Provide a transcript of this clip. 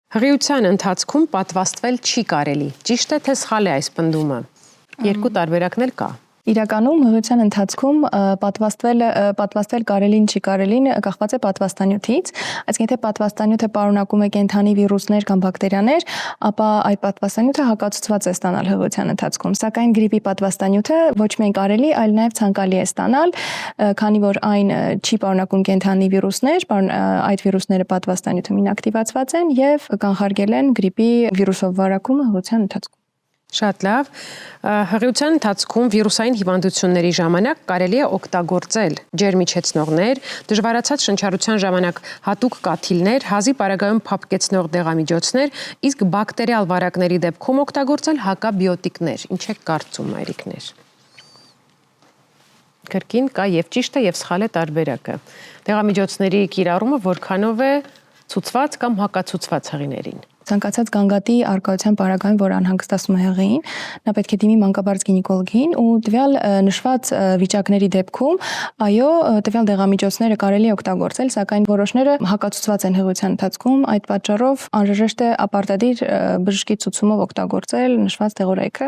Հղիության ընթացքում պատվաստվել չի կարելի։ Ճիշտ է, թե սխալ է այս պնդումը։ Երկու տարբերակն էլ կա։ Իրականում հղիության ընթացքում պատվաստվել կարելին չի կարելին կախված է պատվաստանյութից, այսինքն եթե պատվաստանյութը պարունակում է կենդանի վիրուսներ կամ բակտերիաներ, ապա այդ պատվաստանյութը հակացուցված է ստանալ հղիության ընթացքում, սակայն գրիպի պատվաստանյութը ոչ միայն կարելի, այլ նաև ցանկալի է ստանալ, քանի որ այն չի պարունակում կենդանի վիրուսներ, այդ վիրուսները պատվաստանյութում ինակտիվացված են եւ կանխարգել են գրիպի վիրուսով վարակումը հղիության ընթացքում։ Շատ լավ, հղիության ընթացքում վիրուսային հիվանդությունների ժամանակ կարելի է օգտագործել ջերմիջեցնողներ, դժվարացած շնչառության ժամանակ հատուկ կաթիլներ, հազի պարագայում փափկեցնող դեղամիջոցներ, իսկ բակտերիալ վարակների դեպքում օգտագործել հակաբիոտիկներ։ Ինչ է կարծում, մայրիկներ։ Կրկին կա եւ ճիշտ է եւ սխալ է տարբերակը։ Դեղամիջոցների կիրառումը որքանով է ցուցված կամ հակացուցված հղիներին։ Ցանկացած գանգատի արկայության պարագայում, որ անհանգստացնում է հղիին, նա պետք է դիմի մանկաբարձ գինեկոլոգին ու տվյալ նշված վիճակների դեպքում, այո, տվյալ դեղամիջոցները կարելի է օգտագործել, սակայն որոշները հակացուցված են հղիության ընթացքում, այդ պատճառով անհրաժեշտ է ապարտադիր բժշկի ցուցումով օգտագործել նշված դեղորայքը։